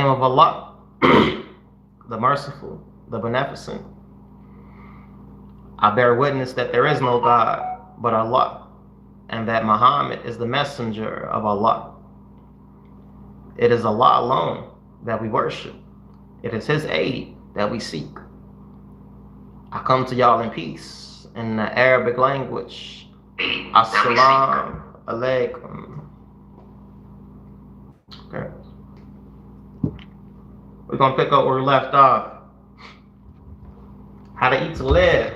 name of Allah, the merciful, the beneficent. I bear witness that there is no God but Allah, and that Muhammad is the messenger of Allah. It is Allah alone that we worship. It is His aid that we seek. I come to y'all in peace in the Arabic language. Assalamu alaikum. Okay. We're going to pick up where we left off. How to eat to live.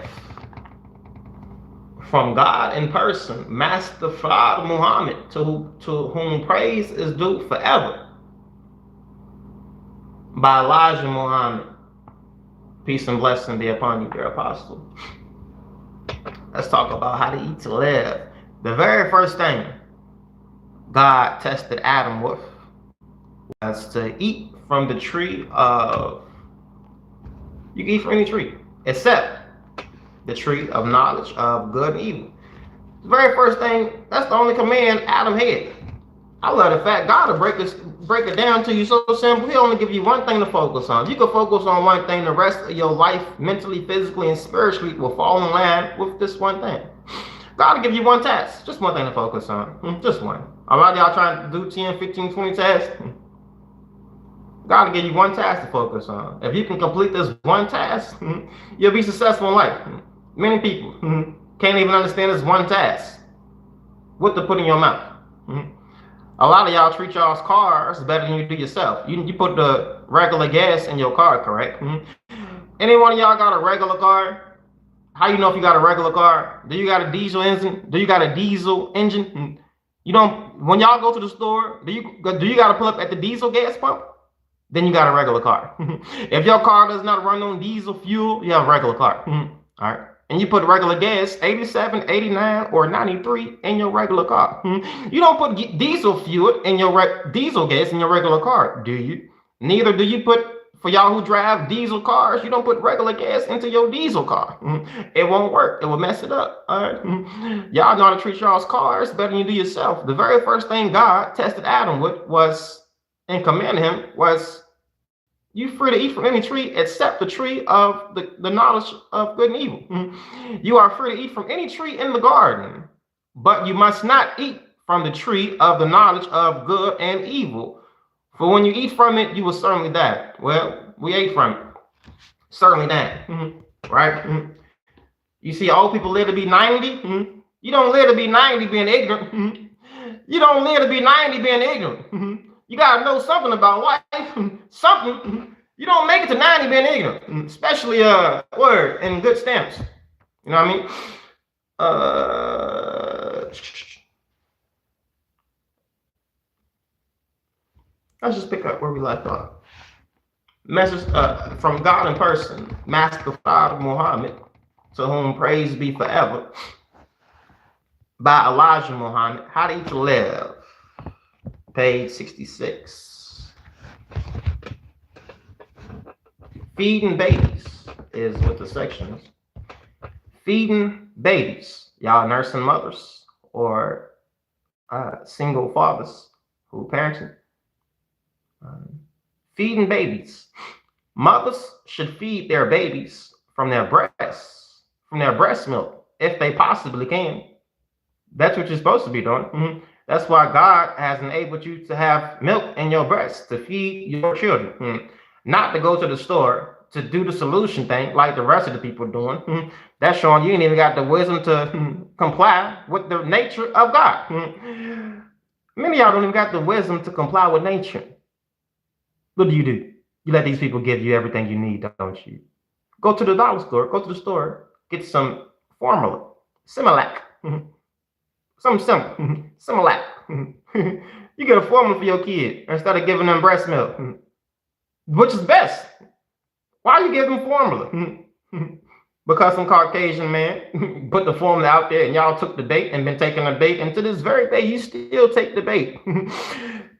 From God in person, Master Father Muhammad, to whom praise is due forever. By Elijah Muhammad. Peace and blessing be upon you, dear apostle. Let's talk about how to eat to live. The very first thing God tested Adam with was to eat from the tree of, you can eat from any tree, except the tree of knowledge of good and evil. The very first thing, that's the only command Adam had. I love the fact God will break it down to you so simple. He'll only give you one thing to focus on. If you can focus on one thing, the rest of your life, mentally, physically, and spiritually, will fall in line with this one thing. God will give you one task, just one thing to focus on. Just one. A lot of y'all trying to do 10, 15, 20 tasks. God will give you one task to focus on. If you can complete this one task, you'll be successful in life. Many people can't even understand this one task. What to put in your mouth. A lot of y'all treat y'all's cars better than you do yourself. You put the regular gas in your car, correct? Any one of y'all got a regular car? How you know if you got a regular car? Do you got a diesel engine? Do you got a diesel engine? You don't. When y'all go to the store, do you got to pull up at the diesel gas pump? Then you got a regular car. If your car does not run on diesel fuel, you have a regular car. All right. And you put regular gas, 87, 89, or 93 in your regular car. You don't put diesel fuel in your diesel gas in your regular car, do you? Neither do you put, for y'all who drive diesel cars, you don't put regular gas into your diesel car. It won't work. It will mess it up. All right. Y'all know how to treat y'all's cars better than you do yourself. The very first thing God tested Adam with was, and commanded him, was, you free to eat from any tree except the tree of the knowledge of good and evil. You are free to eat from any tree in the garden, but you must not eat from the tree of the knowledge of good and evil. For when you eat from it, you will certainly die. Well, we ate from it. Certainly died. Right? You see, old people live to be 90. You don't live to be 90 being ignorant. You don't live to be 90 being ignorant. You gotta know something about life, something. You don't make it to 90 being ignorant, especially word in good stamps. You know what I mean? Let's just pick up where we left off. Message from God in person, Master Father Muhammad, to whom praise be forever, by Elijah Muhammad, How to Eat to Live. Page 66. Feeding babies is what the section is. Feeding babies. Y'all nursing mothers or single fathers who parenting. Feeding babies. Mothers should feed their babies from their breast milk, if they possibly can. That's what you're supposed to be doing. That's why God has enabled you to have milk in your breast to feed your children, not to go to the store to do the solution thing like the rest of the people doing. That's showing you ain't even got the wisdom to comply with the nature of God. Many of y'all don't even got the wisdom to comply with nature. What do? You let these people give you everything you need, don't you? Go to the dollar store, go to the store, get some formula, Similac. Something simple, Similac. You get a formula for your kid instead of giving them breast milk, which is best. Why you give them formula? Because some Caucasian man put the formula out there and y'all took the bait and been taking the bait, and to this very day you still take the bait.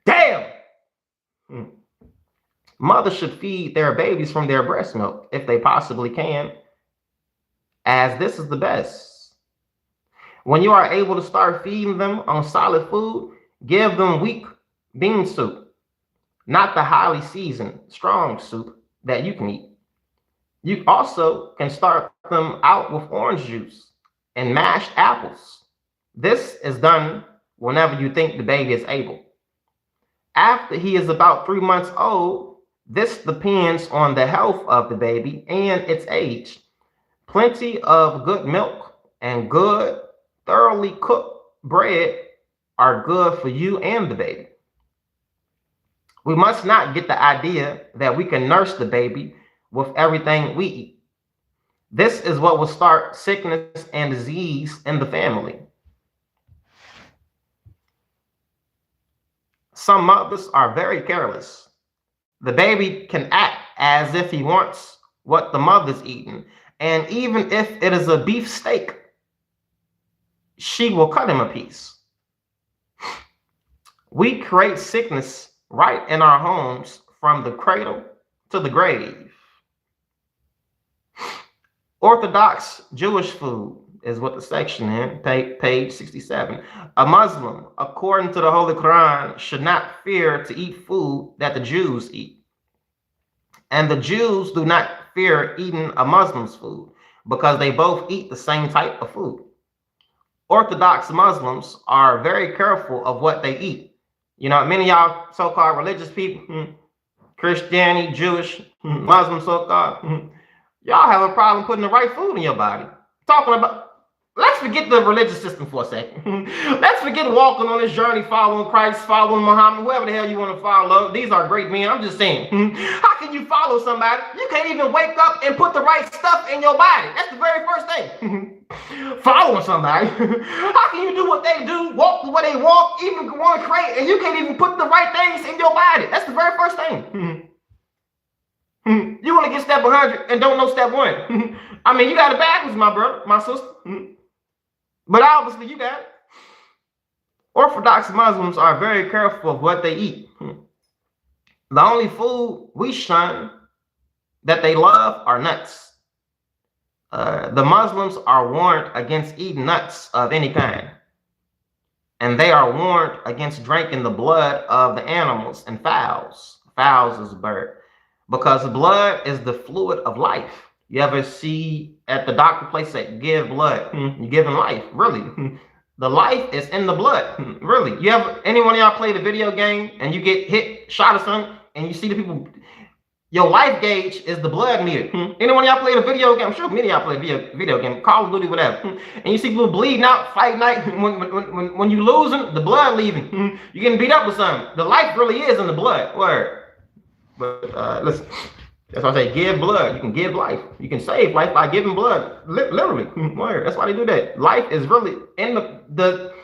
Damn. Mothers should feed their babies from their breast milk if they possibly can, as this is the best. When you are able to start feeding them on solid food, give them weak bean soup. not the highly seasoned, strong soup that you can eat. You also can start them out with orange juice and mashed apples. This is done whenever you think the baby is able. After he is about 3 months old, this depends on the health of the baby and its age. Plenty of good milk and good, thoroughly cooked bread are good for you and the baby. We must not get the idea that we can nurse the baby with everything we eat. This is what will start sickness and disease in the family. Some mothers are very careless. The baby can act as if he wants what the mother's eating, and even if it is a beef steak, she will cut him a piece. We create sickness right in our homes from the cradle to the grave. Orthodox Jewish food is what the section in, page 67. A Muslim, according to the Holy Quran, should not fear to eat food that the Jews eat. And the Jews do not fear eating a Muslim's food because they both eat the same type of food. Orthodox Muslims are very careful of what they eat. You know, many of y'all so-called religious people, Christianity, Jewish, Muslim so-called, y'all have a problem putting the right food in your body. Talking about, let's forget the religious system for a second. Let's forget walking on this journey, following Christ, following Muhammad, whoever the hell you want to follow. These are great men. I'm just saying, how can you follow somebody? You can't even wake up and put the right stuff in your body. That's the very first thing. Following somebody. How can you do what they do, walk the way they walk, even want to create, and you can't even put the right things in your body? That's the very first thing. You want to get step 100 and don't know step 1. I mean, you got it backwards, my brother, my sister. But obviously you got it. Orthodox Muslims are very careful of what they eat. The only food we shun that they love are nuts. The Muslims are warned against eating nuts of any kind. And they are warned against drinking the blood of the animals and fowls. Fowls is a bird. Because blood is the fluid of life. You ever see at the doctor place that give blood? You're giving life, really. The life is in the blood, really. You ever, any one of y'all play the video game and you get hit, shot or something, and you see the people, your life gauge is the blood meter. Anyone of y'all play the video game? I'm sure many of y'all play video game, Call of Duty, whatever. And you see people bleeding out, fighting out. When you losing, the blood leaving. You're getting beat up with something. The life really is in the blood. Word. But listen, that's why I say give blood. You can give life. You can save life by giving blood. Literally. Word. That's why they do that. Life is really in the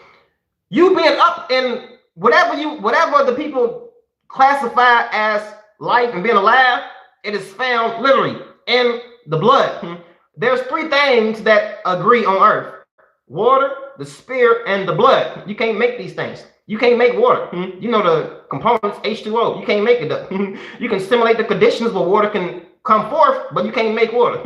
you being up in whatever the people classify as life and being alive, it is found literally in the blood. There's 3 things that agree on earth: water, the spirit, and the blood. You can't make these things. You can't make water. You know the components, H2O. You can't make it up. You can simulate the conditions where water can come forth, but you can't make water.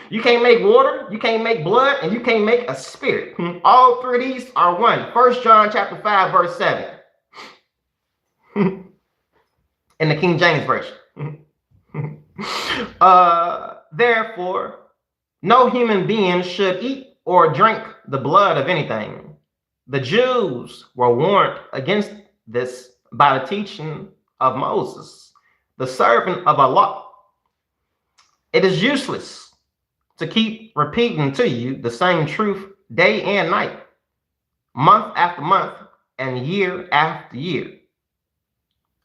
You can't make water, you can't make blood, and you can't make a spirit. All 3 of these are one. 1 John chapter 5, verse 7. In the King James Version. Therefore, no human being should eat or drink the blood of anything. The Jews were warned against this by the teaching of Moses, the servant of Allah. It is useless to keep repeating to you the same truth day and night, month after month, and year after year,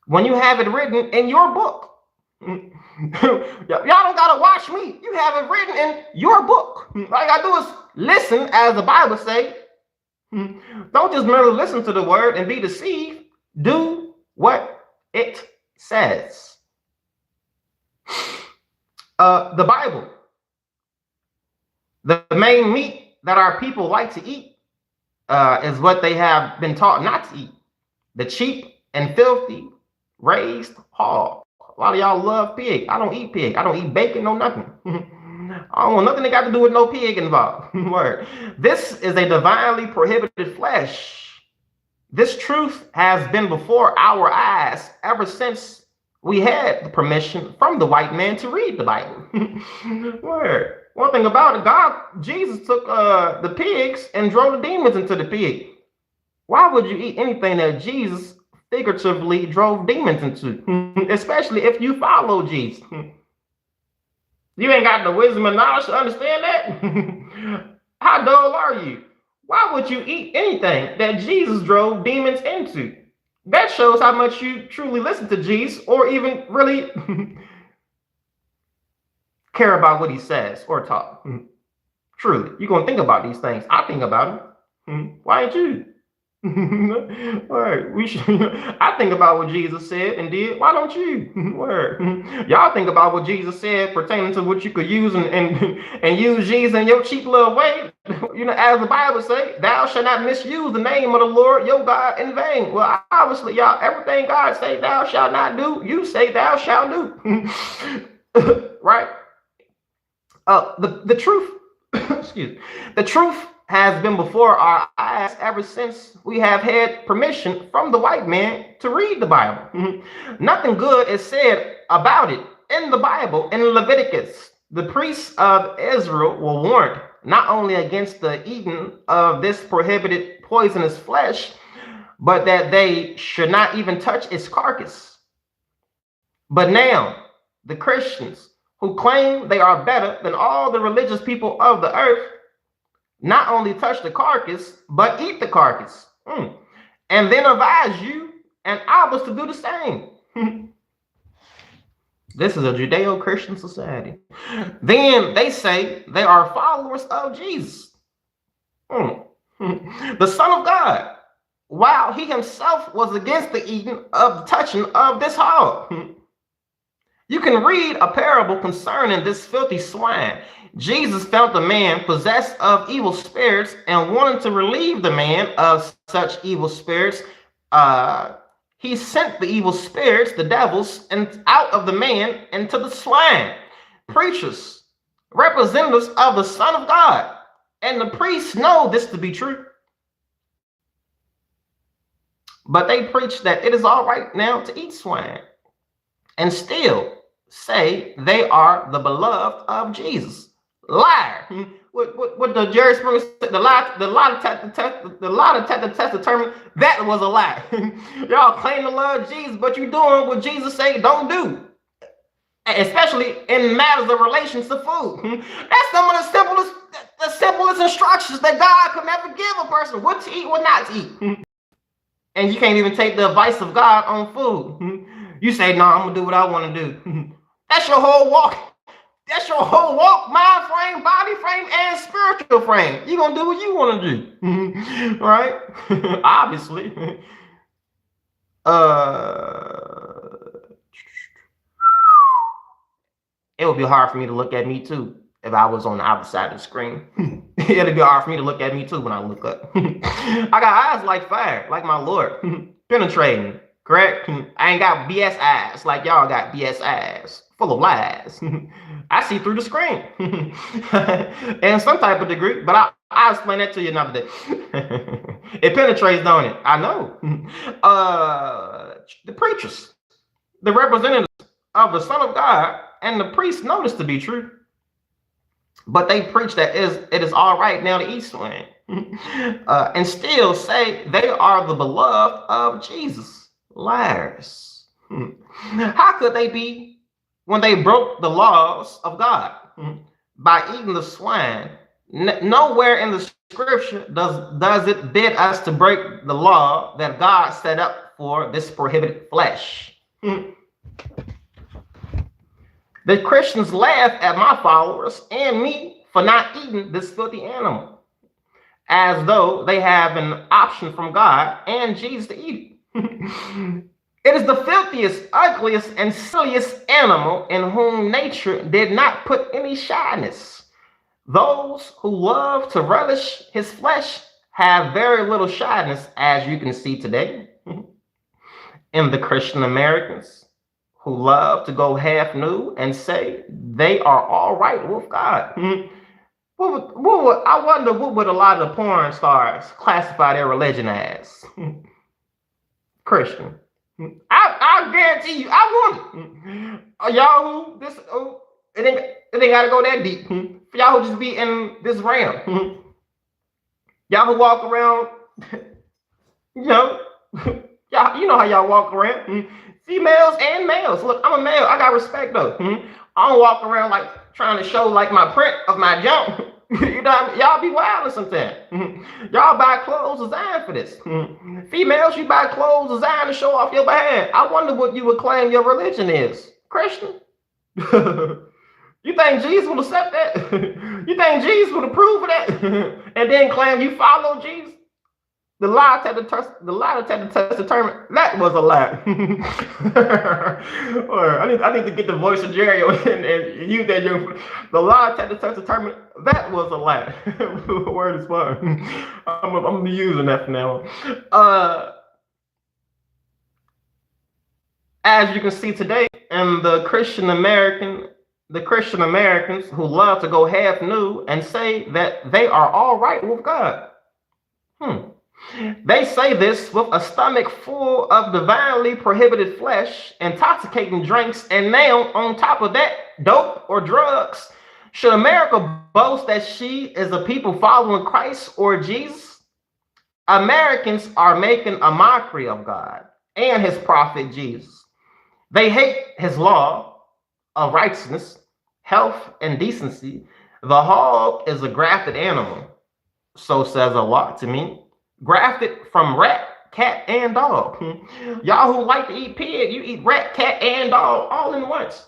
when you have it written in your book. Y'all don't gotta watch me. You have it written in your book. All you gotta do is listen, as the Bible say. Don't just merely listen to the word and be deceived. Do what it says. The Bible, the main meat that our people like to eat is what they have been taught not to eat: the cheap and filthy raised hog. A lot of y'all love pig. I don't eat pig. I don't eat bacon, no nothing. I don't want nothing that got to do with no pig involved. Word. This is a divinely prohibited flesh. This truth has been before our eyes ever since we had the permission from the white man to read the Bible. Word. One thing about it, Jesus took the pigs and drove the demons into the pig. Why would you eat anything that Jesus figuratively drove demons into? Especially if you follow Jesus. You ain't got the wisdom and knowledge to understand that? How dull are you? Why would you eat anything that Jesus drove demons into? That shows how much you truly listen to Jesus or even really care about what he says or taught. Truly, you're going to think about these things. I think about them. Why ain't you? Word. I think about what Jesus said and did. Why don't you? Word. Y'all think about what Jesus said pertaining to what you could use and use Jesus in your cheap little way. As the Bible say, thou shalt not misuse the name of the Lord your God in vain. Well, obviously, y'all, everything God say thou shalt not do, you say thou shalt do. Right? The truth, excuse me, the truth has been before our eyes ever since we have had permission from the white man to read the Bible. Nothing good is said about it in the Bible. In Leviticus, the priests of Israel were warned not only against the eating of this prohibited poisonous flesh, but that they should not even touch its carcass. But now, the Christians who claim they are better than all the religious people of the earth not only touch the carcass, but eat the carcass. And then advise you and others to do the same. This is a Judeo-Christian society. Then they say they are followers of Jesus, the Son of God, while he himself was against the eating of the touching of this hog. You can read a parable concerning this filthy swine. Jesus found a man possessed of evil spirits and wanted to relieve the man of such evil spirits. He sent the evil spirits, the devils, and out of the man into the swine. Preachers, representatives of the Son of God, and the priests know this to be true. But they preach that it is all right now to eat swine, and still say they are the beloved of Jesus. Liar. What the Jerry Springer said, the lie test determined that was a lie. Y'all claim to love Jesus, but you're doing what Jesus say don't do. Especially in matters of relations to food. That's some of the simplest instructions that God could never give a person. What to eat, what not to eat. And you can't even take the advice of God on food. You say, no, I'm gonna do what I want to do. That's your whole walk. That's your whole walk, mind frame, body frame, and spiritual frame. You're going to do what you want to do. Right? Obviously. It would be hard for me to look at me too if I was on the other side of the screen. It'd be hard for me to look at me too when I look up. I got eyes like fire, like my Lord. Penetrating. Correct? I ain't got BS eyes like y'all got BS eyes. Full of lies. I see through the screen. In some type of degree, but I'll explain that to you another day. It penetrates, don't it? I know. The preachers, the representatives of the Son of God, and the priests know this to be true. But they preach that it is all right now to eat swine. And still say they are the beloved of Jesus. Liars. How could they be when they broke the laws of God by eating the swine? Nowhere in the scripture does it bid us to break the law that God set up for this prohibited flesh. The Christians laugh at my followers and me for not eating this filthy animal, as though they have an option from God and Jesus to eat it. It is the filthiest, ugliest, and silliest animal in whom nature did not put any shyness. Those who love to relish his flesh have very little shyness, as you can see today. In the Christian Americans who love to go half nude and say they are all right with God. I wonder what would a lot of the porn stars classify their religion as? Christian. I guarantee you, I want it. Y'all who it ain't gotta go that deep. For y'all who just be in this realm. Y'all who walk around, you know, y'all, you know how y'all walk around. Females and males. Look, I'm a male. I got respect though. I don't walk around like trying to show like my print of my jump. You know, what I mean? Y'all be wild sometimes. Y'all buy clothes designed for this. Females, you buy clothes designed to show off your behind. I wonder what you would claim your religion is. Christian? You think Jesus would accept that? You think Jesus would approve of that? And then claim you follow Jesus? The lie to the test determined that was a lie. Or I need to get the voice of Jerry and use that young. The lie to the test determined that was a lie. Word is fun. I'm using that for now. As you can see today, in the Christian Americans who love to go half nude and say that they are all right with God. They say this with a stomach full of divinely prohibited flesh, intoxicating drinks, and now, on top of that, dope or drugs. Should America boast that she is a people following Christ or Jesus? Americans are making a mockery of God and his prophet Jesus. They hate his law of righteousness, health, and decency. The hog is a grafted animal, so says Allah to me. Grafted from rat, cat, and dog. Y'all who like to eat pig, you eat rat, cat, and dog all in once.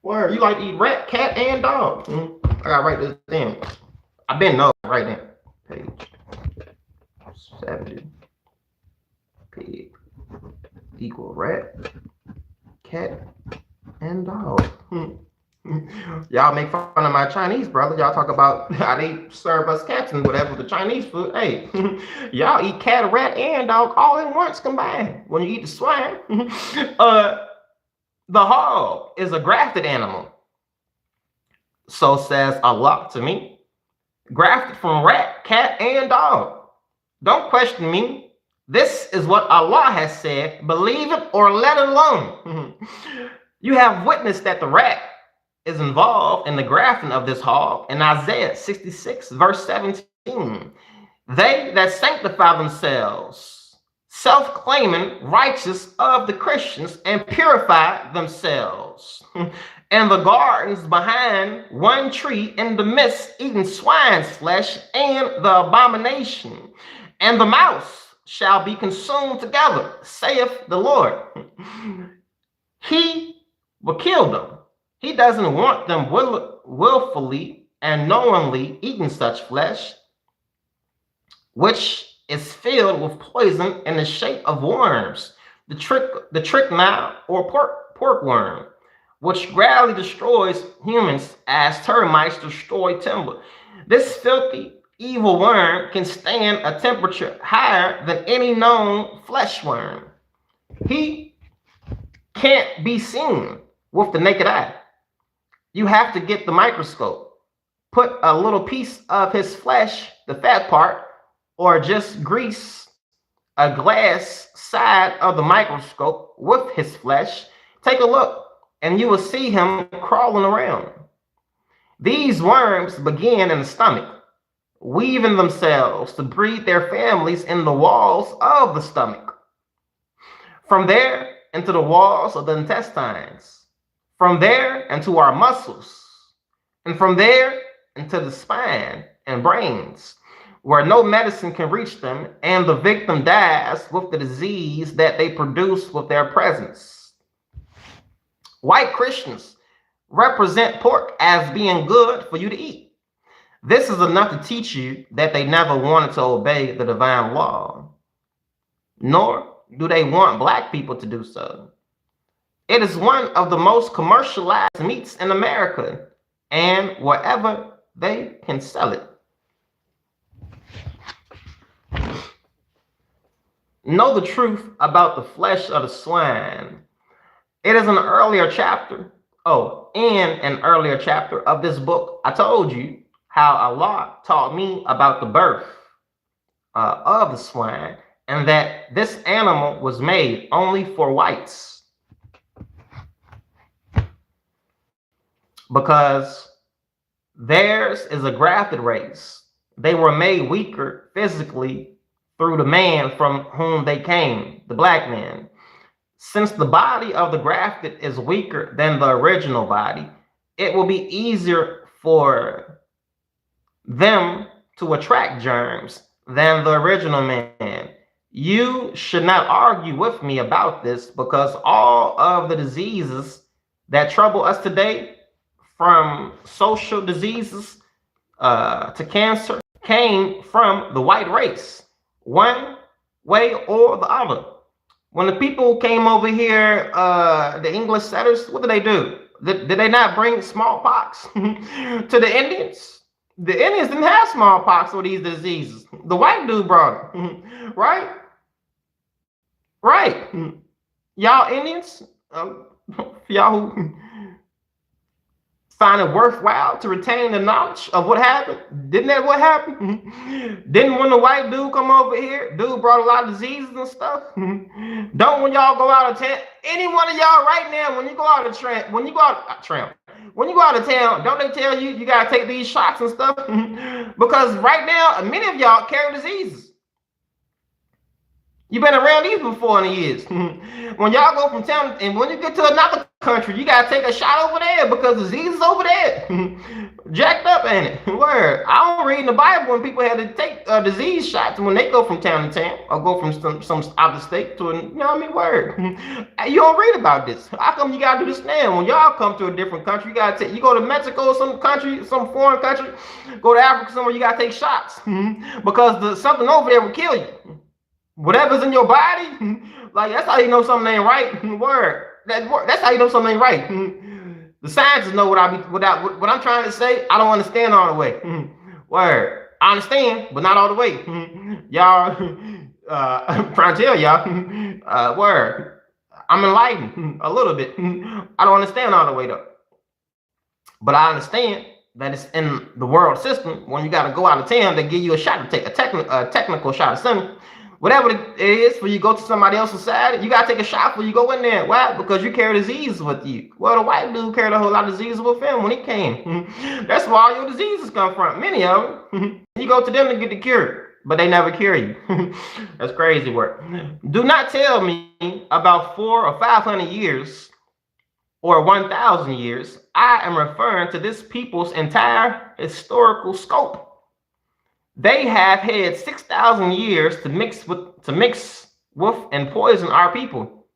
Word, you like to eat rat, cat, and dog. I gotta write this down. I've been know right now. Page 70. Pig equal rat, cat, and dog. Y'all make fun of my Chinese brother. Y'all talk about how they serve us cats and whatever the Chinese food. Hey, y'all eat cat, rat, and dog all in once combined. When you eat the swine, the hog is a grafted animal. So says Allah to me. Grafted from rat, cat, and dog. Don't question me. This is what Allah has said. Believe it or let it alone. You have witnessed that the rat is involved in the grafting of this hog in Isaiah 66, verse 17. They that sanctify themselves, self-claiming righteous of the Christians, and purify themselves in the gardens behind one tree in the midst, eating swine's flesh and the abomination, and the mouse shall be consumed together, saith the Lord. He will kill them. He doesn't want them willfully and knowingly eating such flesh, which is filled with poison in the shape of worms, the trichina or pork worm, which gradually destroys humans as termites destroy timber. This filthy, evil worm can stand a temperature higher than any known flesh worm. He can't be seen with the naked eye. You have to get the microscope, put a little piece of his flesh, the fat part, or just grease a glass side of the microscope with his flesh. Take a look, and you will see him crawling around. These worms begin in the stomach, weaving themselves to breed their families in the walls of the stomach. From there into the walls of the intestines. From there into our muscles, and from there into the spine and brains, where no medicine can reach them, and the victim dies with the disease that they produce with their presence. White Christians represent pork as being good for you to eat. This is enough to teach you that they never wanted to obey the divine law, nor do they want black people to do so. It is one of the most commercialized meats in America and wherever they can sell it. Know the truth about the flesh of the swine. It is in an earlier chapter. In an earlier chapter of this book, I told you how Allah taught me about the birth of the swine, and that this animal was made only for whites, because theirs is a grafted race. They were made weaker physically through the man from whom they came, the black man. Since the body of the grafted is weaker than the original body, it will be easier for them to attract germs than the original man. You should not argue with me about this, because all of the diseases that trouble us today, from social diseases to cancer, came from the white race, one way or the other. When the people came over here, the English settlers, what did they do? Did they not bring smallpox to the Indians? The Indians didn't have smallpox or these diseases. The white dude brought it, right? Right. Y'all Indians, y'all who find it worthwhile to retain the knowledge of what happened. Didn't that what happened? Didn't when the white dude come over here, dude brought a lot of diseases and stuff. Don't when y'all go out of town, any one of y'all right now, when you go out of when you go out of town, don't they tell you you gotta take these shots and stuff? Because right now, many of y'all carry diseases. You've been around these before in the years. When y'all go from town, and when you get to another country, you gotta take a shot over there because disease is over there. Jacked up, ain't it? Word. I don't read in the Bible when people had to take disease shots when they go from town to town or go from some other state to, you know what I mean? Word. You don't read about this. How come you gotta do this now? When y'all come to a different country, you gotta take. You go to Mexico, some country, some foreign country, go to Africa somewhere, you gotta take shots because something over there will kill you. Whatever's in your body, like that's how you know something ain't right. Word. That's how you know something ain't right. The scientists know what I'm trying to say. I don't understand all the way. Word. I understand, but not all the way. Y'all, I'm trying to tell y'all. Word. I'm enlightened a little bit. I don't understand all the way though. But I understand that it's in the world system. When you got to go out of town, they give you a shot to take a technical shot of something. Whatever it is, for you go to somebody else's side, you gotta take a shot before you go in there. Why? Because you carry disease with you. Well, the white dude carried a whole lot of disease with him when he came. That's where all your diseases come from. Many of them. You go to them to get the cure, but they never cure you. That's crazy work. Do not tell me about 400 or 500 years or 1,000 years. I am referring to this people's entire historical scope. They have had 6,000 years to mix with and poison our people.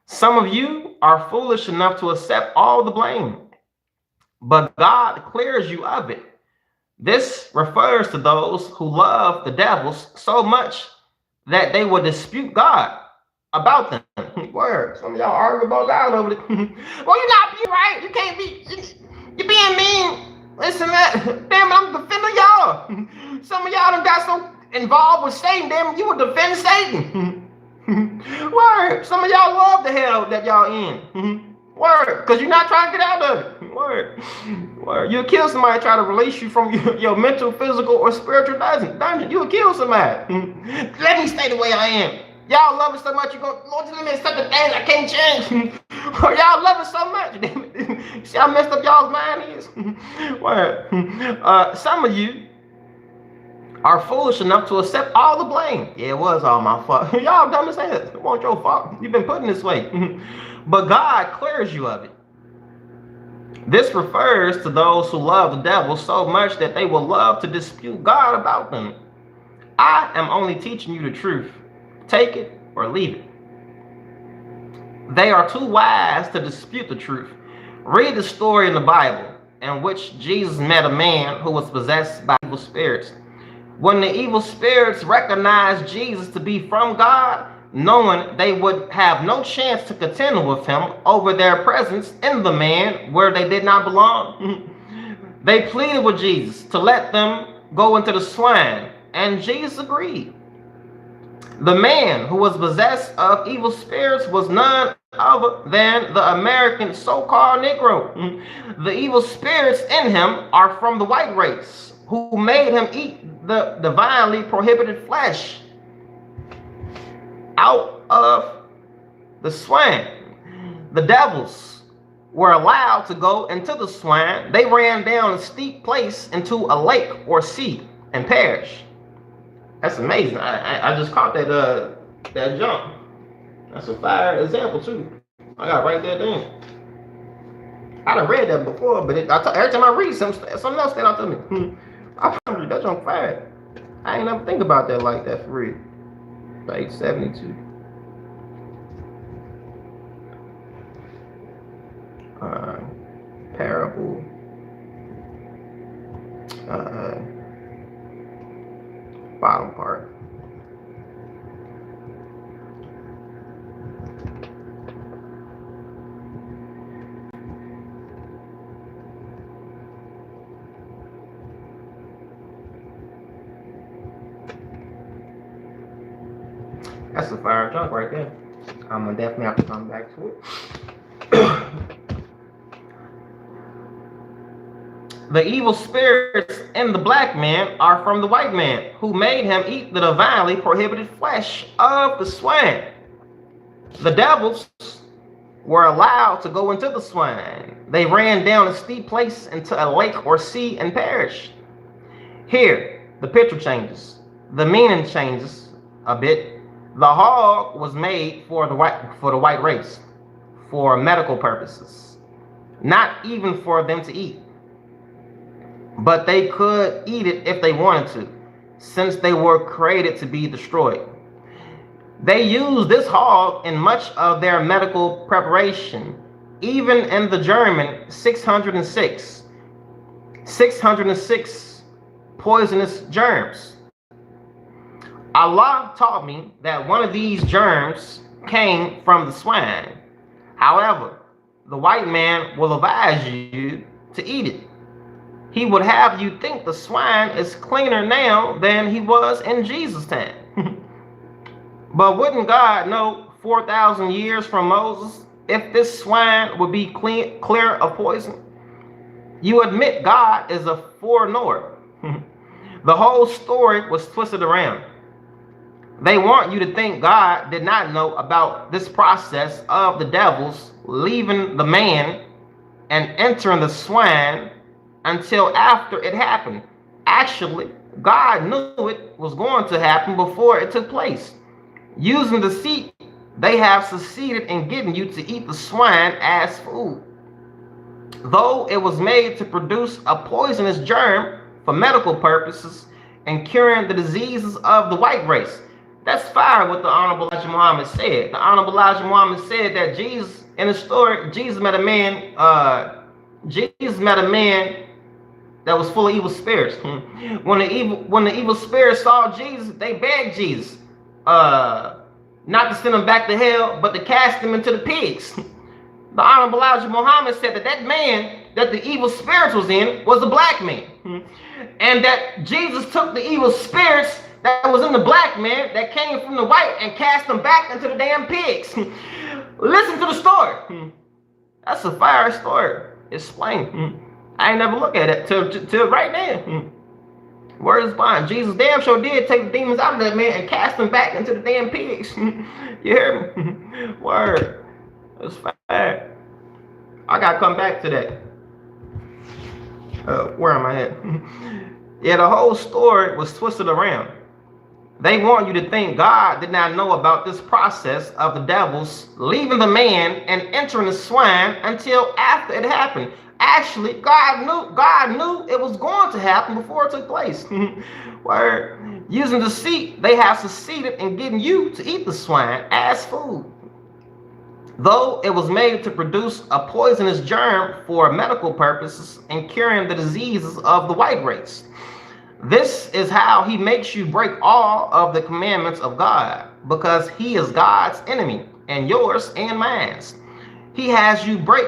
Some of you are foolish enough to accept all the blame, but God clears you of it. This refers to those who love the devils so much that they will dispute God about them. Word. Some of y'all argue about God over it. Well, you're not being right. You can't be. You're being mean. Listen, man, damn it, I'm defending y'all. Some of y'all done got so involved with Satan, damn, you would defend Satan. Word. Some of y'all love the hell that y'all in. Word. Because you're not trying to get out of it. Word. Word. You'll kill somebody try to release you from your mental, physical, or spiritual dungeon. You'll kill somebody. Let me stay the way I am. Y'all love it so much, you go, Lord, let me accept the things I can't change. Y'all love it so much. See how messed up y'all's mind is? Well, some of you are foolish enough to accept all the blame. Yeah, it was all my fault. Y'all dumb as hell. It wasn't your fault. You've been put in this way. But God clears you of it. This refers to those who love the devil so much that they will love to dispute God about them. I am only teaching you the truth. Take it or leave it. They are too wise to dispute the truth. Read the story in the Bible in which Jesus met a man who was possessed by evil spirits. When the evil spirits recognized Jesus to be from God, knowing they would have no chance to contend with him over their presence in the man where they did not belong, they pleaded with Jesus to let them go into the swine, and Jesus agreed. The man who was possessed of evil spirits was none other than the American so-called Negro. The evil spirits in him are from the white race, who made him eat the divinely prohibited flesh out of the swine. The devils were allowed to go into the swine. They ran down a steep place into a lake or sea and perished. That's amazing. I just caught that jump. That's a fire example too. I got to write that down. I done read that before, but every time I read something else stand out to me. I probably that jump fire. I ain't never think about that like that for real. Page 72. Parable. Bottom part. That's a fire junk right there. I'm gonna definitely have to come back to it. The evil spirits in the black man are from the white man, who made him eat the divinely prohibited flesh of the swine. The devils were allowed to go into the swine. They ran down a steep place into a lake or sea and perished. Here, the picture changes. The meaning changes a bit. The hog was made for the white race, for medical purposes, not even for them to eat. But they could eat it if they wanted to, since they were created to be destroyed. They used this hog in much of their medical preparation, even in the German 606 poisonous germs. Allah taught me that one of these germs came from the swine. However, the white man will advise you to eat it. He would have you think the swine is cleaner now than he was in Jesus' time. But wouldn't God know 4,000 years from Moses if this swine would be clear of poison? You admit God is a foreknower. The whole story was twisted around. They want you to think God did not know about this process of the devils leaving the man and entering the swine until after it happened. Actually, God knew it was going to happen before it took place. Using deceit, they have succeeded in getting you to eat the swine as food. Though it was made to produce a poisonous germ for medical purposes and curing the diseases of the white race. That's fire what the Honorable Elijah Muhammad said. The Honorable Elijah Muhammad said that Jesus, in the story, Jesus met a man that was full of evil spirits. When the evil spirits saw Jesus, they begged Jesus not to send him back to hell, but to cast him into the pigs. The Honorable Elijah Muhammad said that man that the evil spirits was in was a black man. And that Jesus took the evil spirits that was in the black man that came from the white and cast them back into the damn pigs. Listen to the story. That's a fire story. Explain. I ain't never look at it till right now. Word is bond. Jesus damn sure did take the demons out of that man and cast them back into the damn pigs. You hear me? Word. That's fire. I gotta come back to that. Where am I at? Yeah, the whole story was twisted around. They want you to think God did not know about this process of the devils leaving the man and entering the swine until after it happened. Actually, God knew it was going to happen before it took place. Word. Using deceit, they have succeeded in getting you to eat the swine as food. Though it was made to produce a poisonous germ for medical purposes and curing the diseases of the white race. This is how he makes you break all of the commandments of God, because he is God's enemy and yours and mine. He has you break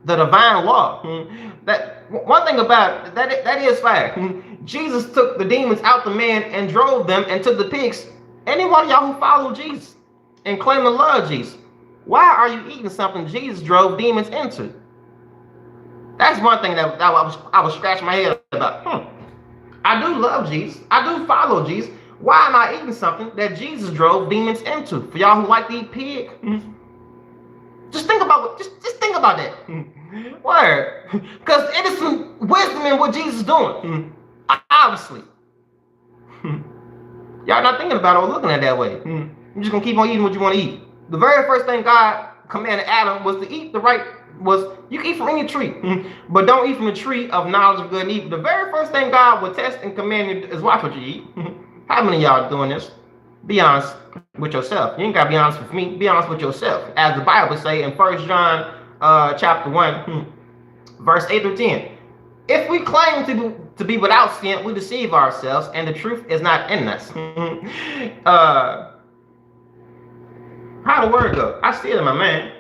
the divine law. That one thing about it, that is fact. Jesus took the demons out the man and drove them into the pigs. Any one of y'all who follow Jesus and claim to love Jesus, why are you eating something Jesus drove demons into? That's one thing that I was scratching my head about. I do love Jesus. I do follow Jesus. Why am I eating something that Jesus drove demons into? For y'all who like to eat pig, just think about just think about that. Word, because it is some wisdom in what Jesus is doing. Obviously, y'all not thinking about it or looking at it that way. You're just gonna keep on eating what you want to eat. The very first thing God commanded Adam was to eat you can eat from any tree, but don't eat from the tree of knowledge of good and evil. The very first thing God would test and command you is watch what you eat. How many of y'all doing this? Be honest with yourself. You ain't gotta be honest with me. Be honest with yourself. As the Bible say in 1 John chapter 1, verse 8 through 10. If we claim to be without sin, we deceive ourselves, and the truth is not in us. How the word go? I see it in my man.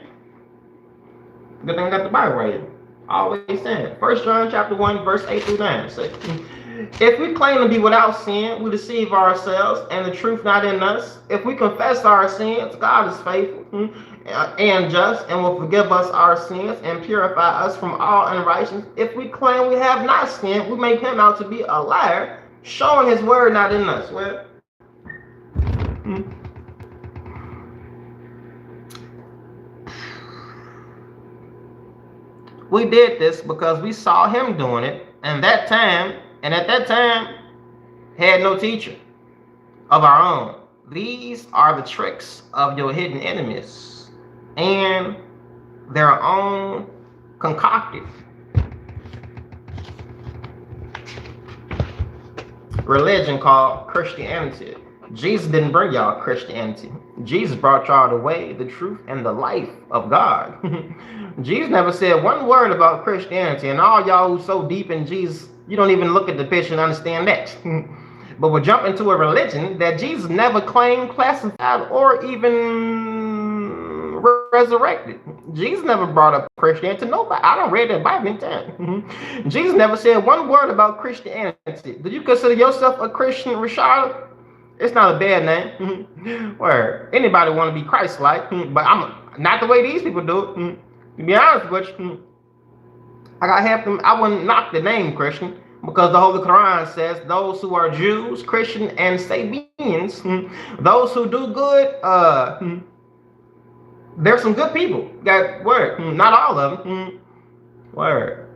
Good thing I got the Bible right here. Always saying. 1 John chapter 1, verse 8 through 9. Say, if we claim to be without sin, we deceive ourselves, and the truth not in us. If we confess our sins, God is faithful and just, and will forgive us our sins and purify us from all unrighteousness. If we claim we have not sinned, we make him out to be a liar, showing his word not in us. Well, we did this because we saw him doing it, and at that time, had no teacher of our own. These are the tricks of your hidden enemies, and their own concocted religion called Christianity. Jesus didn't bring y'all Christianity. Jesus brought y'all the way, the truth, and the life of God. Jesus never said one word about Christianity, and all y'all who so deep in Jesus, you don't even look at the picture and understand that. But we'll jump into a religion that Jesus never claimed, classified, or even resurrected. Jesus never brought up Christianity to nobody. I don't read that Bible in time. Jesus never said one word about Christianity. Do you consider yourself a Christian, Rashada? It's not a bad name. Where anybody want to be Christ-like, but I'm not the way these people do it. To be honest with you, I got half them. I wouldn't knock the name Christian because the Holy Quran says those who are Jews, Christian, and Sabians, those who do good, there's some good people. Got word. Not all of them. Word.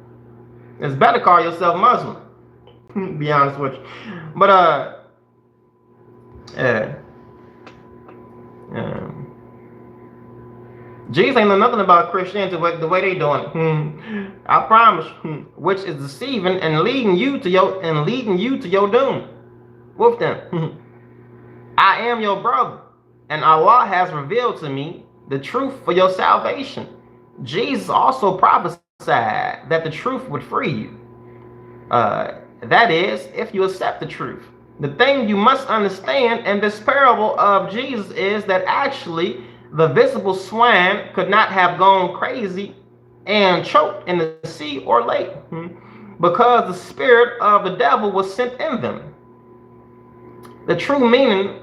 It's better call yourself Muslim. Be honest with you, but Jesus ain't know nothing about Christianity the way they doing it. I promise, which is deceiving and leading you to your doom with them. I am your brother, and Allah has revealed to me the truth for your salvation. Jesus also prophesied that the truth would free you. That is, if you accept the truth. The thing you must understand in this parable of Jesus is that actually the visible swine could not have gone crazy and choked in the sea or lake because the spirit of the devil was sent in them. The true meaning,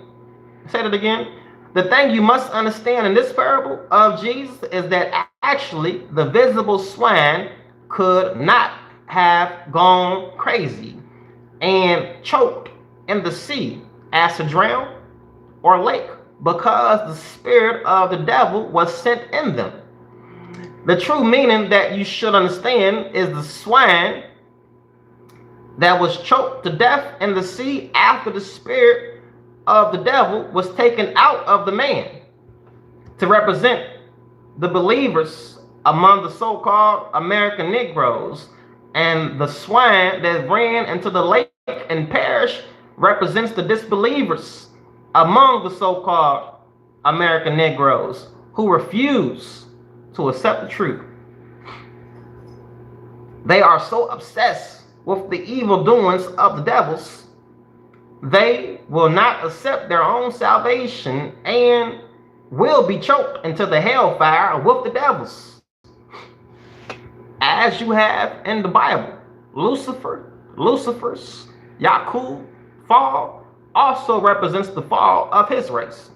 say that again, the thing you must understand in this parable of Jesus is that actually the visible swine could not have gone crazy and choked in the sea as to drown or lake because the spirit of the devil was sent in them. The true meaning that you should understand is the swine that was choked to death in the sea after the spirit of the devil was taken out of the man to represent the believers among the so-called American Negroes, and the swine that ran into the lake and perished represents the disbelievers among the so-called American Negroes who refuse to accept the truth. They are so obsessed with the evil doings of the devils, they will not accept their own salvation and will be choked into the hellfire with the devils. As you have in the Bible, Lucifer's Yakub fall also represents the fall of his race.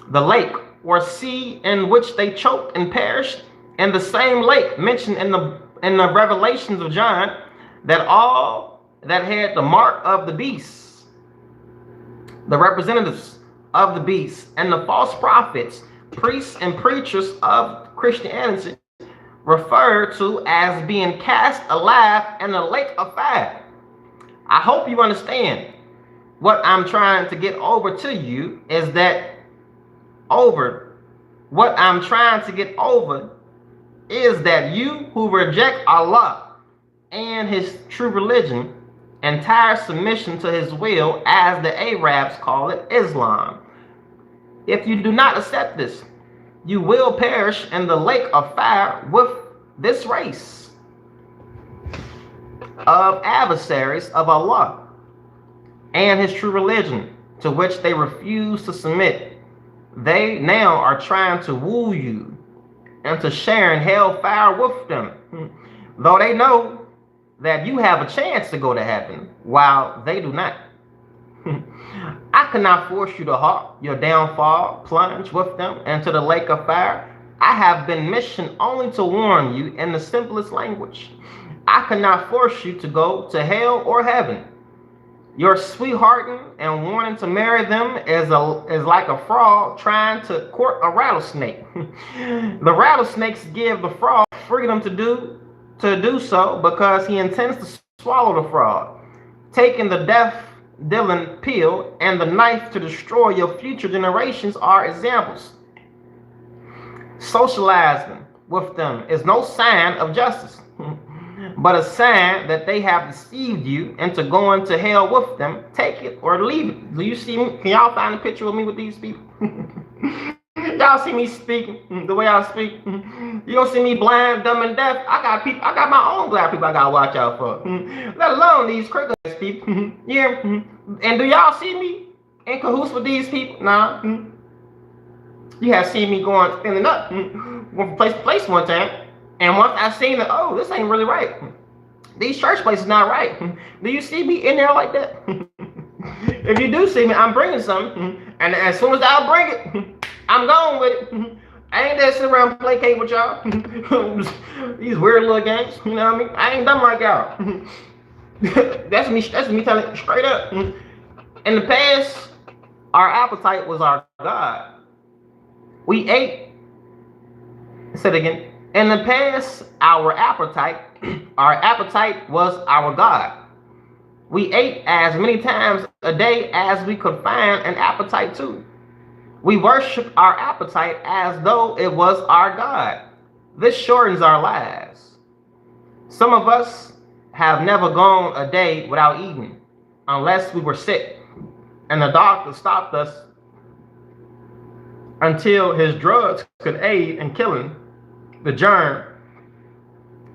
The lake or sea in which they choked and perished, and the same lake mentioned in the Revelations of John, that all that had the mark of the beast, the representatives of the beast, and the false prophets, priests and preachers of Christianity, referred to as being cast alive in the lake of fire. I hope you understand. What I'm trying to get over to you is that you who reject Allah and his true religion, entire submission to his will, as the Arabs call it, Islam. If you do not accept this, you will perish in the lake of fire with this race of adversaries of Allah and his true religion, to which they refuse to submit. They now are trying to woo you into sharing hellfire with them, though they know that you have a chance to go to heaven while they do not. I cannot force you to halt your downfall, plunge with them into the lake of fire. I have been missioned only to warn you in the simplest language. I cannot force you to go to hell or heaven. Your sweethearting and wanting to marry them is like a frog trying to court a rattlesnake. The rattlesnakes give the frog freedom to do so because he intends to swallow the frog, taking the death-dealing pill and the knife to destroy your future generations are examples. Socializing with them is no sign of justice, but a sign that they have deceived you into going to hell with them. Take it or leave it. Do you see me? Can y'all find a picture of me with these people? Y'all see me speaking the way I speak? You don't see me blind, dumb, and deaf. I got my own black people I gotta watch out for. Let alone these crickets people. Yeah. And do y'all see me in cahoots with these people? Nah. You have seen me going standing up from place to place one time. And once I seen that, oh, this ain't really right. These church places not right. Do you see me in there like that? If you do see me, I'm bringing something. And as soon as I bring it, I'm going with it. I ain't there sitting around placate with y'all. These weird little games, you know what I mean? I ain't done like y'all. That's me telling it straight up. In the past, our appetite was our God. We ate. Say it again. In the past, our appetite was our God. We ate as many times a day as we could find an appetite to. We worship our appetite as though it was our God. This shortens our lives. Some of us have never gone a day without eating, unless we were sick, and the doctor stopped us until his drugs could aid in killing the germ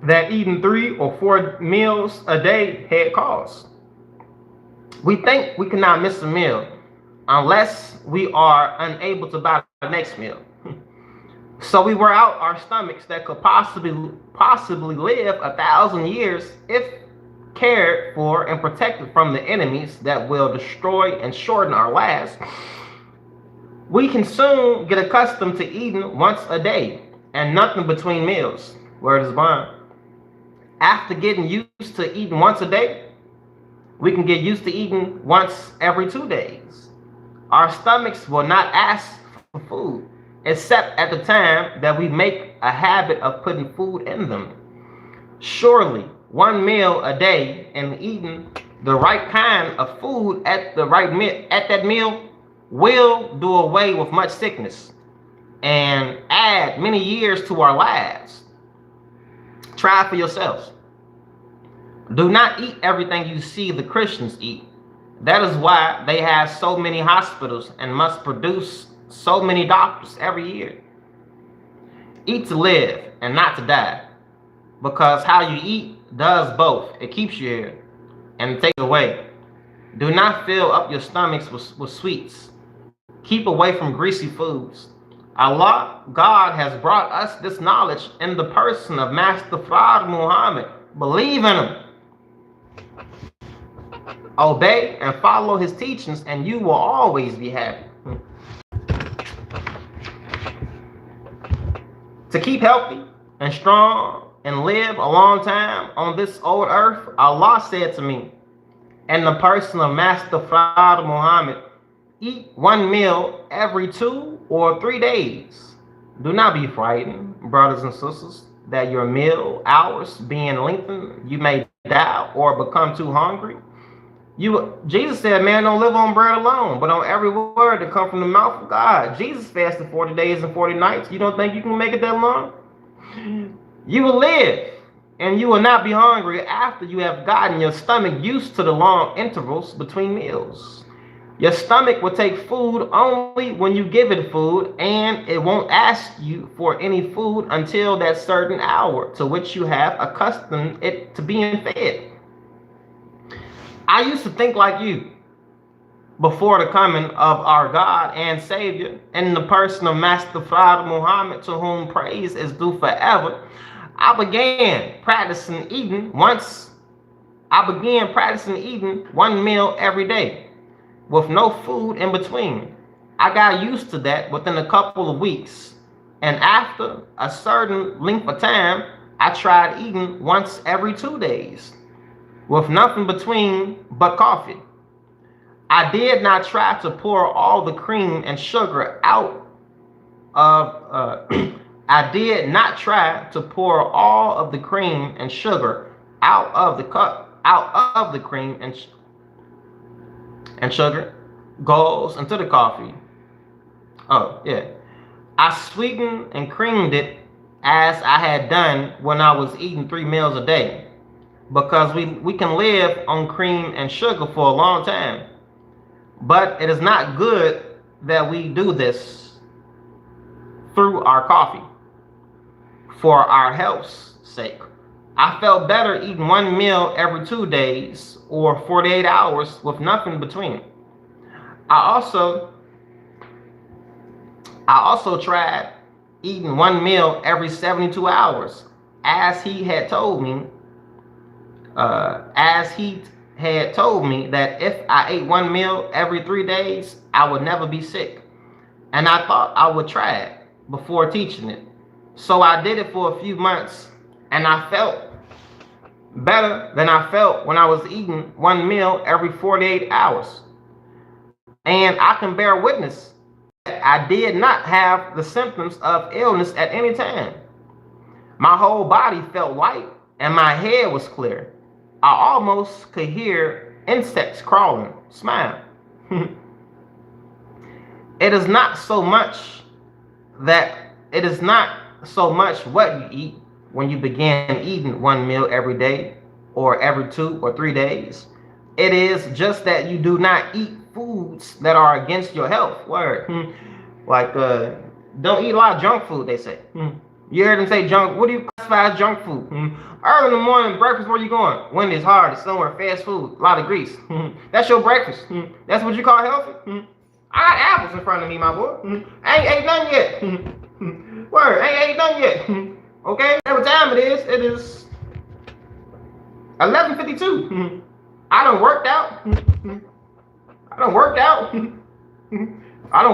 that eating 3 or 4 meals a day had caused. We think we cannot miss a meal unless we are unable to buy the next meal. So we wear out our stomachs that could possibly live 1,000 years if cared for and protected from the enemies that will destroy and shorten our lives. We can soon get accustomed to eating once a day and nothing between meals. Word is bond. After getting used to eating once a day, we can get used to eating once every 2 days. Our stomachs will not ask for food, except at the time that we make a habit of putting food in them. Surely, 1 meal a day and eating the right kind of food at that meal will do away with much sickness and add many years to our lives. Try for yourselves. Do not eat everything you see the Christians eat. That is why they have so many hospitals and must produce so many doctors every year. Eat to live and not to die, because how you eat does both. It keeps you here and takes away. Do not fill up your stomachs with sweets. Keep away from greasy foods. Allah, God, has brought us this knowledge in the person of Master Fard Muhammad. Believe in him. Obey and follow his teachings, and you will always be happy. To keep healthy and strong and live a long time on this old earth, Allah said to me, and the person of Master Fard Muhammad eat one meal every 2 or 3 days. Do not be frightened, brothers and sisters, that your meal hours being lengthened, you may die or become too hungry. Jesus said, man don't live on bread alone, but on every word that comes from the mouth of God. Jesus fasted 40 days and 40 nights. You don't think you can make it that long? You will live, and you will not be hungry after you have gotten your stomach used to the long intervals between meals. Your stomach will take food only when you give it food, and it won't ask you for any food until that certain hour to which you have accustomed it to being fed. I used to think like you before the coming of our God and Savior in the person of Master Fard Muhammad, to whom praise is due forever. I began practicing eating one meal every day with no food in between. I got used to that within a couple of weeks, and after a certain length of time, I tried eating once every 2 days with nothing between but coffee. I did not try to pour all the cream and sugar out of I did not try to pour all of the cream and sugar out of the cup, out of the cream and sugar goes into the coffee. Oh, yeah. I sweetened and creamed it as I had done when I was eating 3 meals a day, because we can live on cream and sugar for a long time. But it is not good that we do this through our coffee for our health's sake. I felt better eating one meal every 2 days or 48 hours with nothing between. I also tried eating one meal every 72 hours, as he had told me that if I ate one meal every 3 days, I would never be sick. And I thought I would try it before teaching it. So I did it for a few months, and I felt better than I felt when I was eating one meal every 48 hours. And I can bear witness that I did not have the symptoms of illness at any time. My whole body felt light, and my head was clear. I almost could hear insects crawling. Smile. It is not so much what you eat when you begin eating one meal every day or every 2 or 3 days. It is just that you do not eat foods that are against your health. Word. Like, don't eat a lot of junk food, they say. You heard them say junk. What do you classify as junk food? Early in the morning, breakfast, where you going? When it's hard, it's somewhere, fast food, a lot of grease. That's your breakfast. That's what you call healthy? I got apples in front of me, my boy. I ain't ate none yet. Word, I ain't ate none yet. Okay, every time it is 11:52. I done worked out. I done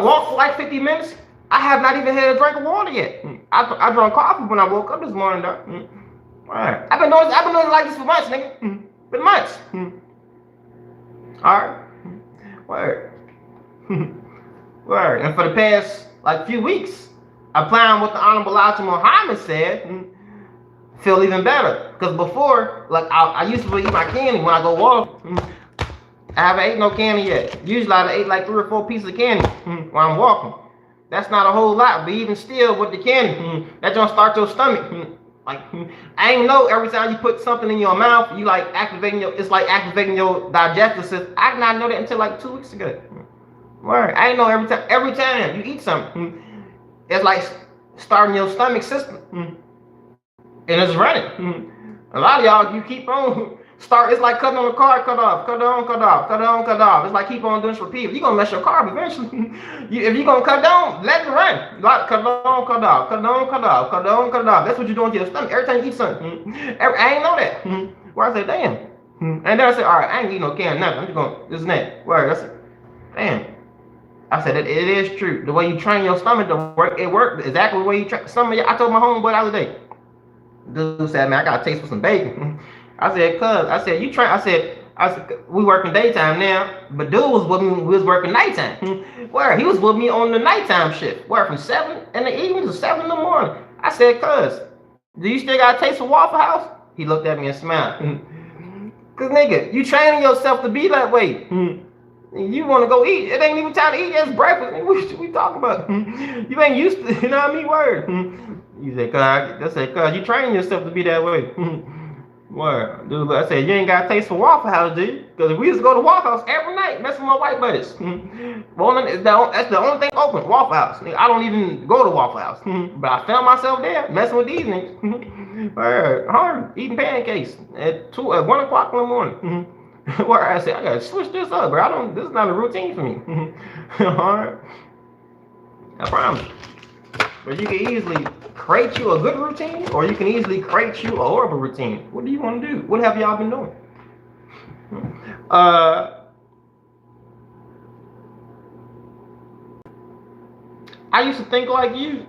walked for like 50 minutes. I have not even had a drink of water yet. I drank coffee when I woke up this morning, though. Alright. I've been doing it like this for months, nigga. Been months. Alright. Word. Word. And for the past like few weeks, applying what the Honorable Elijah Muhammad said, feel even better. Because before, like I used to eat my candy when I go walk. I haven't ate no candy yet. Usually I ate like 3 or 4 pieces of candy while I'm walking. That's not a whole lot, but even still with the candy, that don't start your stomach. Like, I ain't know every time you put something in your mouth, you like it's like activating your digestive system. I did not know that until like 2 weeks ago. Word. I didn't know every time you eat something, it's like starting your stomach system. And it's running. A lot of y'all, you keep on it's like cutting on a car, cut off. It's like keep on doing this repeat. You're gonna mess your car up eventually. If you're gonna cut down, let it run. Like cut off. That's what you're doing to your stomach every time you eat something. I ain't know that. Where I said, damn. And then I said, all right, I ain't eating no can, nothing. I'm just going this and that. Where I said, damn. I said, it is true. The way you train your stomach to work, it worked exactly the way you train. I told my homeboy the other day. Dude said, man, I got a taste for some bacon. I said, I said, we working daytime now, but dude was with me when we was working nighttime. Where he was with me on the nighttime shift, where from 7 in the evening to 7 in the morning. I said, cuz, do you still got a taste for Waffle House? He looked at me and smiled. Cause nigga, you training yourself to be that way. You want to go eat. It ain't even time to eat. It's breakfast. What we talking about? You ain't used to, you know what I mean? Word. You say, cuz, you training yourself to be that way. Word. Dude, I said, you ain't got a taste for Waffle House, do you? Because we used to go to Waffle House every night, messing with my white buddies. Well, that's the only thing open, Waffle House. I don't even go to Waffle House. But I found myself there, messing with these niggas. Hard, eating pancakes at 1 o'clock in the morning. Where I said, I gotta switch this up, bro. This is not a routine for me. Alright. I promise. But you can easily create you a good routine, or you can easily create you a horrible routine. What do you want to do? What have y'all been doing? I used to think like you.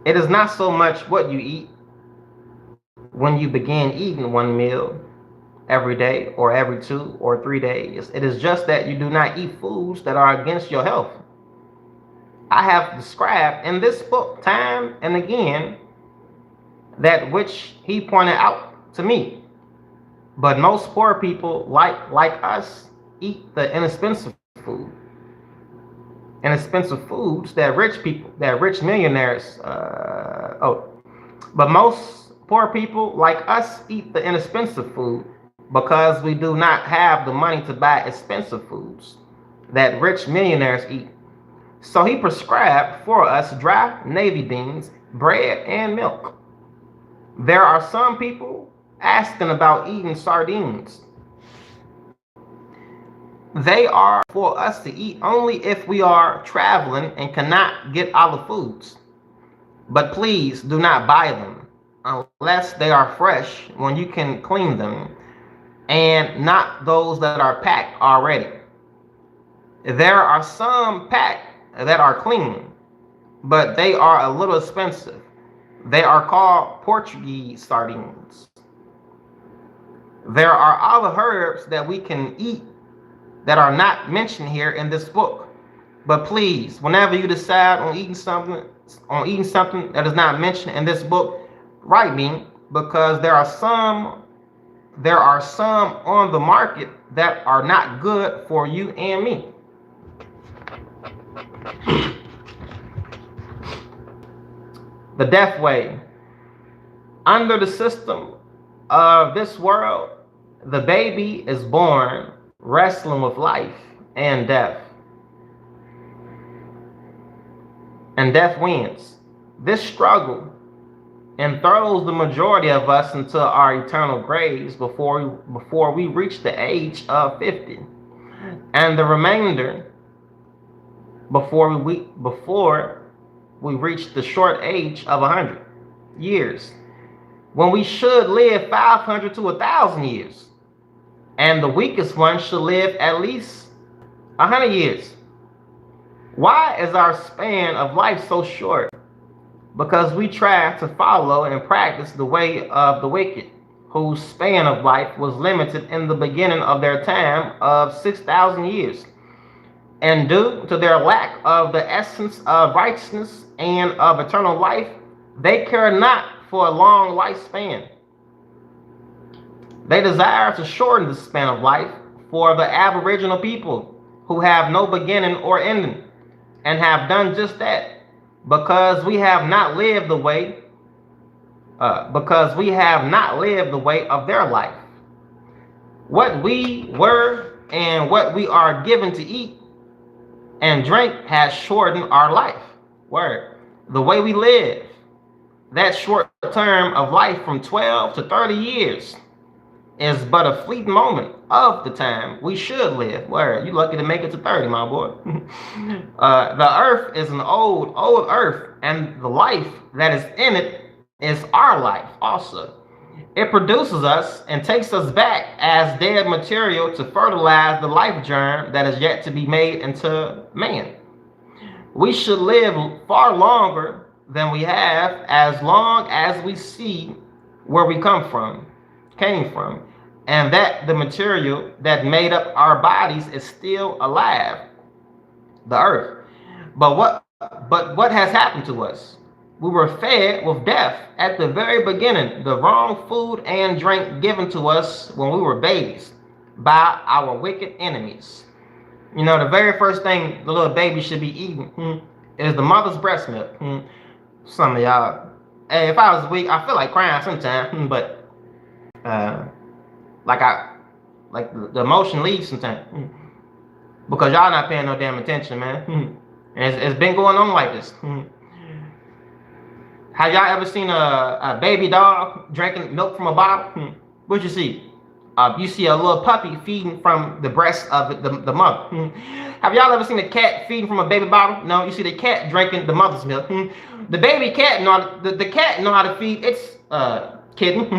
It is not so much what you eat when you begin eating one meal every day or every 2 or 3 days. It is just that you do not eat foods that are against your health. I have described in this book time and again that which he pointed out to me. But most poor people like us eat the inexpensive food. Inexpensive foods that rich millionaires, but most poor people like us eat the inexpensive food because we do not have the money to buy expensive foods that rich millionaires eat. So he prescribed for us dry navy beans, bread, and milk. There are some people asking about eating sardines. They are for us to eat only if we are traveling and cannot get other foods. But please do not buy them unless they are fresh when you can clean them, and not those that are packed already. There are some packed that are clean, but they are a little expensive. They are called Portuguese sardines. There are other herbs that we can eat that are not mentioned here in this book. But please, whenever you decide on eating something that is not mentioned in this book, write me, because there are some on the market that are not good for you and me. The death way. Under the system of this world, the baby is born wrestling with life and death. And death wins. This struggle throws the majority of us into our eternal graves before we reach the age of 50. And the remainder before we reach the short age of 100 years, when we should live 500 to 1,000 years. And the weakest one should live at least 100 years. Why is our span of life so short? Because we try to follow and practice the way of the wicked, whose span of life was limited in the beginning of their time of 6,000 years. And due to their lack of the essence of righteousness and of eternal life, they care not for a long lifespan. They desire to shorten the span of life for the aboriginal people who have no beginning or ending, and have done just that because we have not lived the way of their life. What we were and what we are given to eat and drink has shortened our life. Word. The way we live, that short term of life from 12 to 30 years, is but a fleeting moment of the time we should live. Where you lucky to make it to 30, my boy. The earth is an old earth, and the life that is in it is our life also. It produces us and takes us back as dead material to fertilize the life germ that is yet to be made into man. We should live far longer than we have as long as we see where we came from, and that the material that made up our bodies is still alive, the earth. But what has happened to us? We were fed with death at the very beginning, the wrong food and drink given to us when we were babies by our wicked enemies. The very first thing the little baby should be eating is the mother's breast milk. Some of y'all, hey, if I was weak, I feel like crying sometimes, but like the emotion leaves sometimes because y'all not paying no damn attention, man. And it's been going on like this. Have y'all ever seen a baby dog drinking milk from a bottle? What you see? You see a little puppy feeding from the breast of the mother. Have y'all ever seen a cat feeding from a baby bottle? No, you see the cat drinking the mother's milk. The baby cat the cat know how to feed its kitten.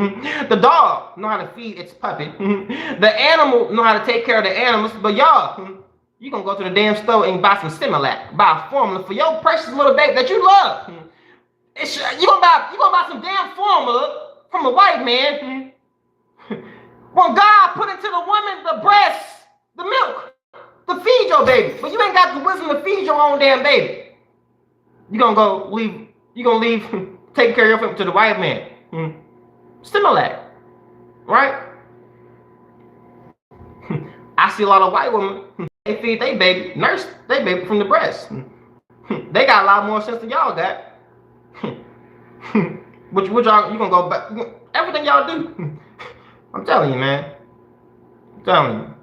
The dog know how to feed its puppy. The animal know how to take care of the animals. But y'all, you gonna go to the damn store and buy some Similac, buy a formula for your precious little baby that you love. You gonna buy some damn formula from a white man. When God put into the woman the breast, the milk, to feed your baby, but you ain't got the wisdom to feed your own damn baby. You gonna leave taking care of your family to the white man. Similac, right? I see a lot of white women, they feed their baby, nurse their baby from the breast. They got a lot more sense than y'all got. Which y'all, you gonna go back, everything y'all do. I'm telling you, man. I'm telling you.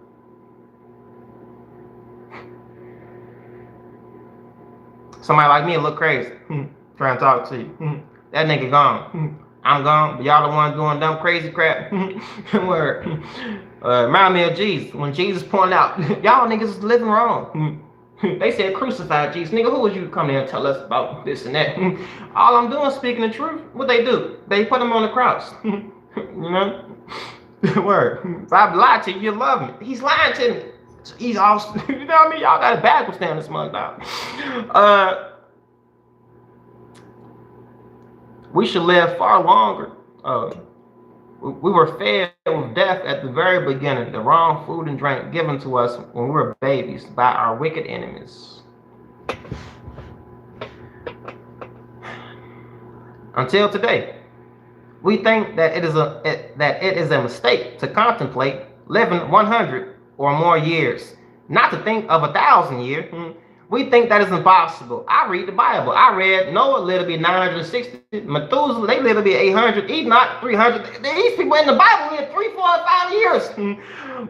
Somebody like me look crazy. Trying to talk to you. That nigga gone. I'm gone, but y'all the ones doing dumb crazy crap. Word. Remind me of Jesus. When Jesus pointed out, y'all niggas is living wrong. They said crucify Jesus. Nigga, who was you to come there and tell us about this and that? All I'm doing is speaking the truth. What they do? They put him on the cross. You know? Word. If I lie to you, you love me. He's lying to me. He's awesome. You know what I mean? Y'all got a backwards stand this month out. We should live far longer. We were fed with death at the very beginning, the wrong food and drink given to us when we were babies by our wicked enemies. Until today, we think that it is a mistake to contemplate living 100 or more years, not to think of 1,000 years. We think that is impossible. I read the Bible. I read Noah lived to be 960, Methuselah, they lived to be 800, Enoch 300. These people in the Bible lived 3, 4, 5 years.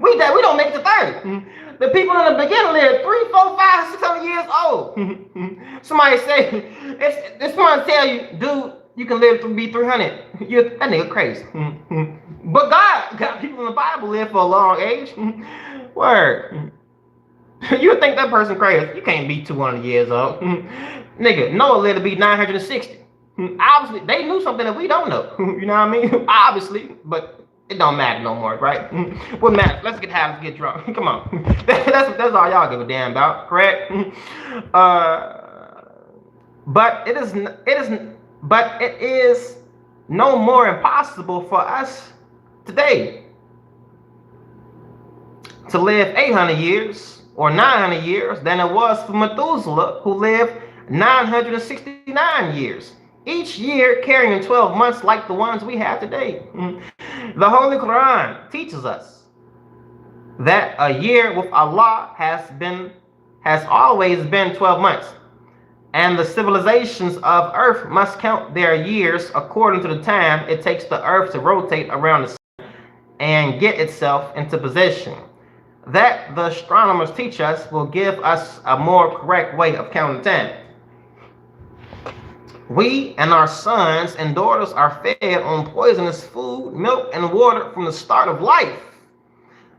We don't make it to 30. The people in the beginning lived 3, 4, 5, 600 years old. Somebody say, someone tell you, dude, you can live to be 300. That nigga crazy. But God got people in the Bible live for a long age. Word. You think that person crazy? You can't be 200 years old. Nigga, Noah lived to be 960. Obviously, they knew something that we don't know. You know what I mean? Obviously, but it don't matter no more, right? What matters? Let's get high, let's get drunk. Come on. That's all y'all give a damn about, correct? But it is no more impossible for us today to live 800 years or 900 years than it was for Methuselah, who lived 969 years, each year carrying 12 months like the ones we have today. The Holy Quran teaches us that a year with Allah has always been 12 months, and the civilizations of Earth must count their years according to the time it takes the Earth to rotate around the sun and get itself into position. That the astronomers teach us will give us a more correct way of counting time. We and our sons and daughters are fed on poisonous food, milk, and water from the start of life.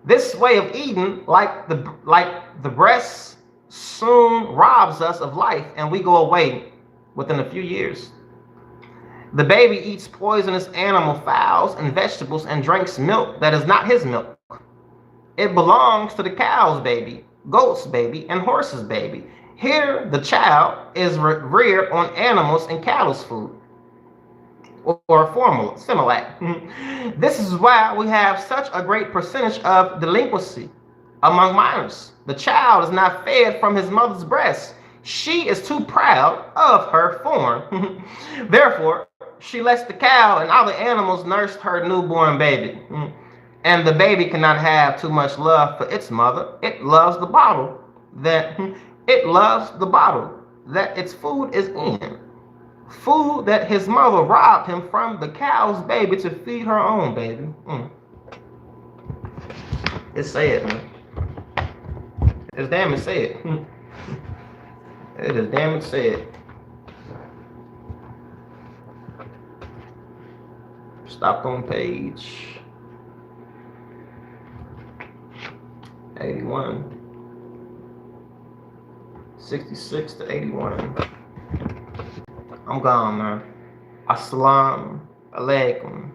This way of eating, like the breast, soon robs us of life, and we go away within a few years. The baby eats poisonous animal fowls and vegetables and drinks milk that is not his milk. It belongs to the cow's baby, goat's baby, and horse's baby. Here, the child is reared on animals and cattle's food, or formula, Similac. This is why we have such a great percentage of delinquency among minors. The child is not fed from his mother's breast. She is too proud of her form. Therefore, she lets the cow and other animals nurse her newborn baby. And the baby cannot have too much love for its mother. It loves the bottle that its food is in. Food that his mother robbed him from the cow's baby to feed her own baby. It's sad, man. It's damn sad. It is damn sad. Stopped on page 81. 66 to 81. I'm gone, man. Assalamu alaikum.